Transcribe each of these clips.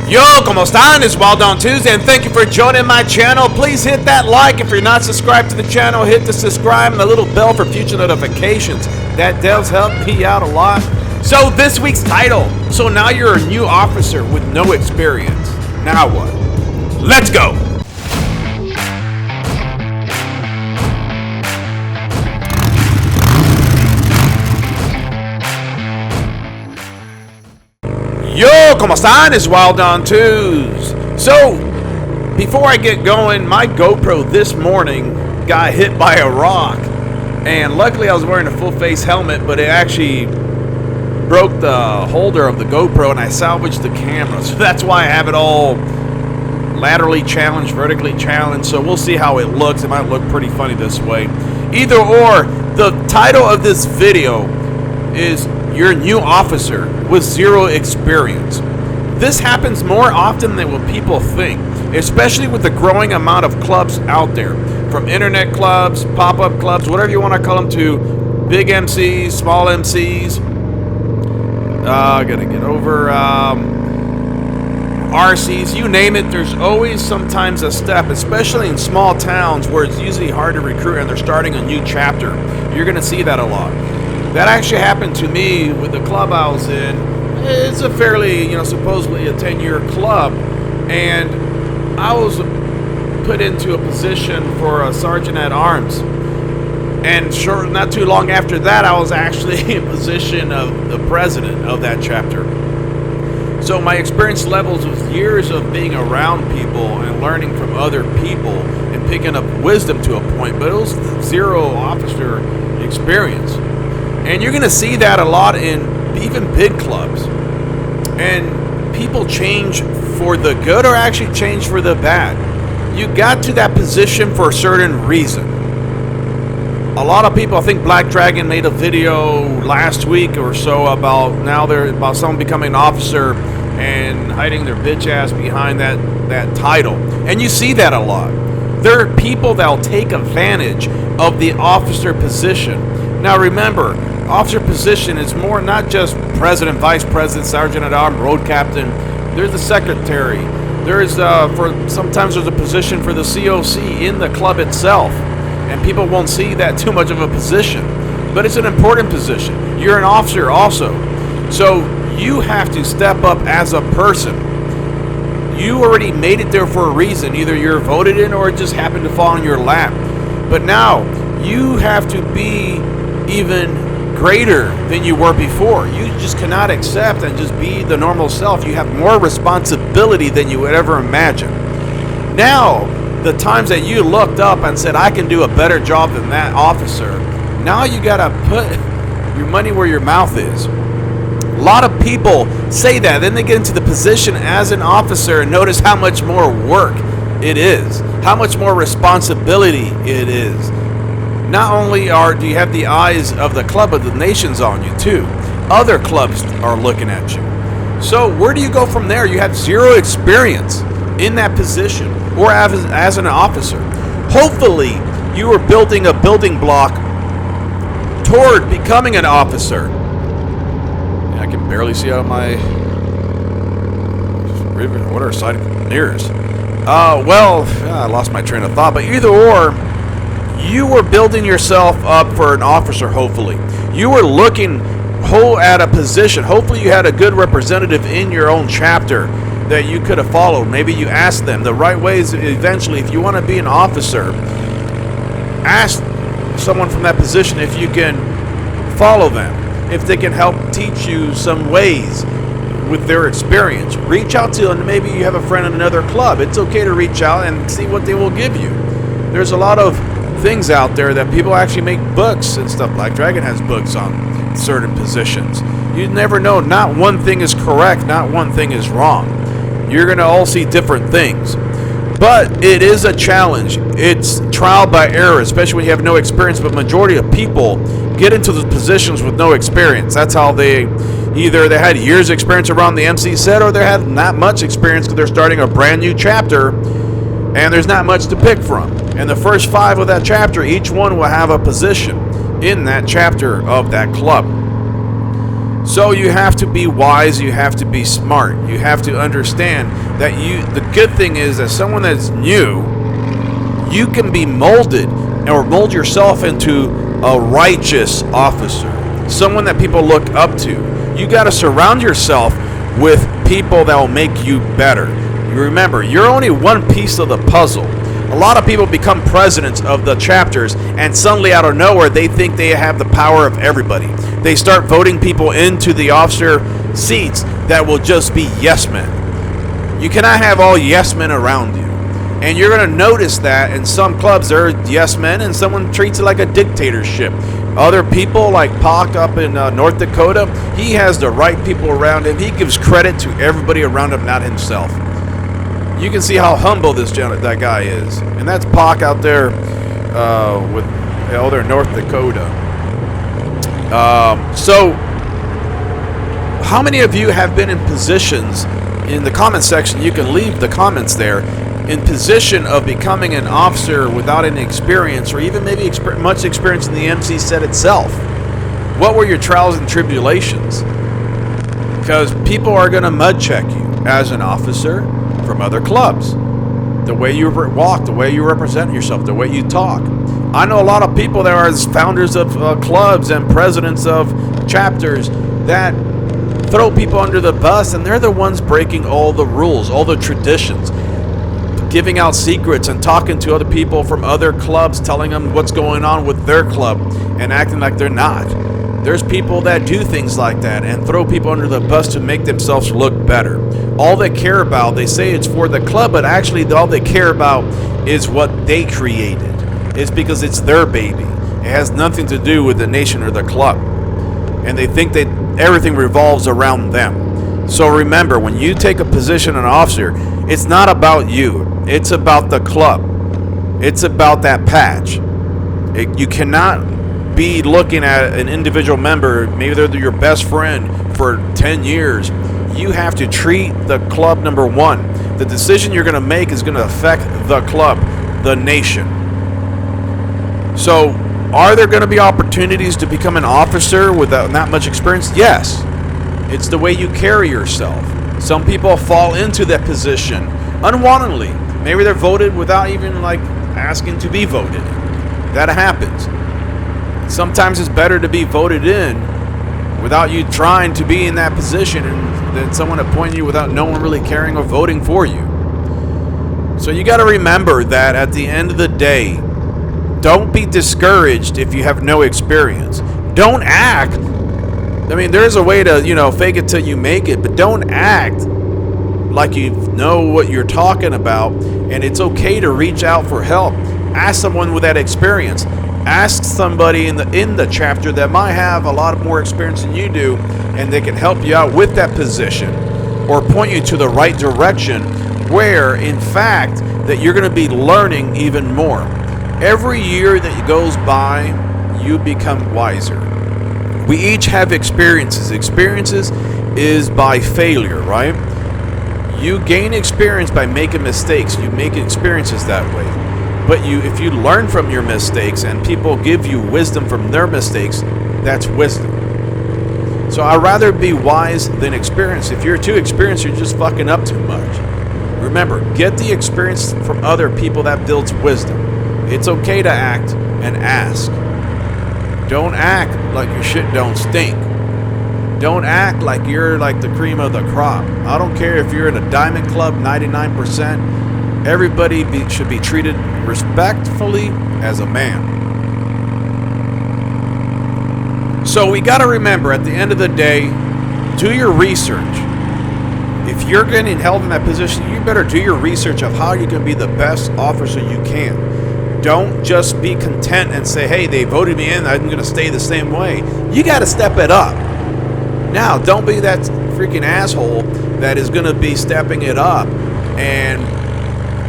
Yo, ¿cómo están? It's Wild on Tuesday, and thank you for joining my channel. Please hit that like. If you're not subscribed to the channel, hit the subscribe and the little bell for future notifications. That does help me out a lot. So this week's title. So now you're a new officer with no experience. Now what? Let's go. Yo, ¿cómo están? It's Wild on Tuesday. So, before I get going, my GoPro this morning got hit by a rock. And luckily I was wearing a full face helmet, but it actually broke the holder of the GoPro and I salvaged the camera. So that's why I have it all laterally challenged, vertically challenged. So we'll see how it looks. It might look pretty funny this way. Either or, the title of this video is You're a New Officer with Zero Experience. This happens more often than what people think, especially with the growing amount of clubs out there. From internet clubs, pop-up clubs, whatever you want to call them, to big MCs, small MCs. Gotta get over RCs, you name it. There's always sometimes a step, especially in small towns where it's usually hard to recruit and they're starting a new chapter. You're gonna see that a lot. That actually happened to me with the club I was in. It's a fairly, supposedly a 10-year club, and I was put into a position for a sergeant at arms. And not too long after that, I was actually in position of the president of that chapter. So my experience levels was years of being around people and learning from other people and picking up wisdom to a point, but it was zero officer experience. And you're going to see that a lot in even big clubs. And people change for the good or actually change for the bad. You got to that position for a certain reason. A lot of people, I think Black Dragon made a video last week or so about someone becoming an officer and hiding their bitch ass behind that title. And you see that a lot. There are people that'll take advantage of the officer position. Now remember, officer position is more not just president, vice president, sergeant at arms, road captain. There's the secretary. There's sometimes there's a position for the COC in the club itself, and people won't see that too much of a position, but it's an important position. You're an officer also, so you have to step up as a person. You already made it there for a reason. Either you're voted in or it just happened to fall in your lap. But now you have to be even greater than you were before. You just cannot accept and just be the normal self. You have more responsibility than you would ever imagine. Now, the times that you looked up and said, I can do a better job than that officer, now you gotta put your money where your mouth is. A lot of people say that, then they get into the position as an officer and notice how much more work it is, how much more responsibility it is. Not only do you have the eyes of the club, but the nation's on you too. Other clubs are looking at you. So where do you go from there? You have zero experience in that position or as an officer. Hopefully you are building a building block toward becoming an officer. I can barely see out of my ribbon. What are side mirrors? I lost my train of thought, but either or, you were building yourself up for an officer, hopefully. You were looking at a position. Hopefully you had a good representative in your own chapter that you could have followed. Maybe you asked them the right ways. Eventually, if you want to be an officer, ask someone from that position if you can follow them, if they can help teach you some ways with their experience. Reach out to them. Maybe you have a friend in another club. It's okay to reach out and see what they will give you. There's a lot of things out there that people actually make books and stuff. Black Dragon has books on certain positions. You never know. Not one thing is correct. Not one thing is wrong. You're going to all see different things. But it is a challenge. It's trial by error, especially when you have no experience. But majority of people get into the positions with no experience. That's how they had years experience around the MC set, or they had not much experience because they're starting a brand new chapter and there's not much to pick from. And the first 5 of that chapter, each one will have a position in that chapter of that club. So you have to be wise, you have to be smart, you have to understand that the good thing is that someone that's new, you can be molded or mold yourself into a righteous officer, someone that people look up to. You got to surround yourself with people that will make you better. You remember, you're only one piece of the puzzle. A lot of people become presidents of the chapters, and suddenly out of nowhere they think they have the power of everybody. They start voting people into the officer seats that will just be yes men. You cannot have all yes men around you. And you're going to notice that in some clubs there are yes men and someone treats it like a dictatorship. Other people, like Pac up in North Dakota, he has the right people around him. He gives credit to everybody around him, not himself. You can see how humble that guy is. And that's Pac out there with they're North Dakota. So how many of you have been in positions in the comment section? You can leave the comments there. In position of becoming an officer without any experience, or even maybe much experience in the MC set itself. What were your trials and tribulations? Because people are going to mud check you as an officer from other clubs. The way you walk, the way you represent yourself, the way you talk. I know a lot of people that are founders of clubs and presidents of chapters that throw people under the bus, and they're the ones breaking all the rules, all the traditions, giving out secrets and talking to other people from other clubs, telling them what's going on with their club and acting like they're not. There's people that do things like that and throw people under the bus to make themselves look better. All they care about, they say it's for the club, but actually all they care about is what they created. It's because it's their baby. It has nothing to do with the nation or the club. And they think that everything revolves around them. So remember, when you take a position an officer, it's not about you. It's about the club. It's about that patch. You cannot be looking at an individual member, maybe they're your best friend for 10 years. You have to treat the club number one. The decision you're going to make is going to affect the club, the nation. So, are there going to be opportunities to become an officer without not much experience? Yes. It's the way you carry yourself. Some people fall into that position unwantedly. Maybe they're voted without even asking to be voted. That happens. Sometimes it's better to be voted in without you trying to be in that position and then someone appointing you without no one really caring or voting for you. So you got to remember that at the end of the day, don't be discouraged if you have no experience. Don't act. I mean, there's a way to, fake it till you make it, but don't act like you know what you're talking about. And it's okay to reach out for help. Ask someone with that experience. Ask somebody in the chapter that might have a lot more experience than you do, and they can help you out with that position or point you to the right direction where, in fact, that you're going to be learning even more. Every year that goes by, you become wiser. We each have experiences. Experiences is by failure, right? You gain experience by making mistakes. You make experiences that way. But if you learn from your mistakes and people give you wisdom from their mistakes, that's wisdom. So I'd rather be wise than experienced. If you're too experienced, you're just fucking up too much. Remember, get the experience from other people. That builds wisdom. It's okay to act and ask. Don't act like your shit don't stink. Don't act like you're like the cream of the crop. I don't care if you're in a diamond club, 99%. Everybody should be treated respectfully as a man. So we got to remember, at the end of the day, do your research. If you're getting held in that position, you better do your research of how you can be the best officer you can. Don't just be content and say, hey, they voted me in, I'm going to stay the same way. You got to step it up. Now, don't be that freaking asshole that is going to be stepping it up and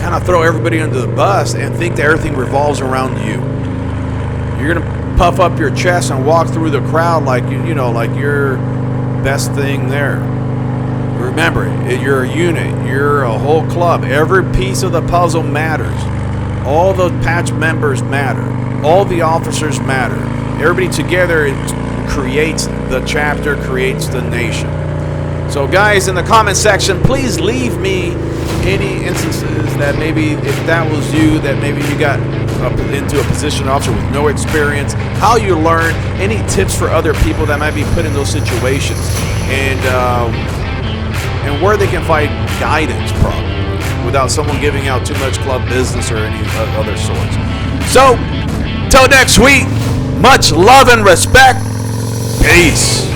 kind of throw everybody under the bus and think that everything revolves around you. You're going to puff up your chest and walk through the crowd like like you're best thing there. Remember, you're a unit. You're a whole club. Every piece of the puzzle matters. All the patch members matter. All the officers matter. Everybody together creates the chapter, creates the nation. So guys, in the comment section, please leave me any instances that maybe if that was you, that maybe you got into a position officer with no experience, how you learn, any tips for other people that might be put in those situations, and where they can find guidance probably without someone giving out too much club business or any other sorts. So, till next week, much love and respect. Peace.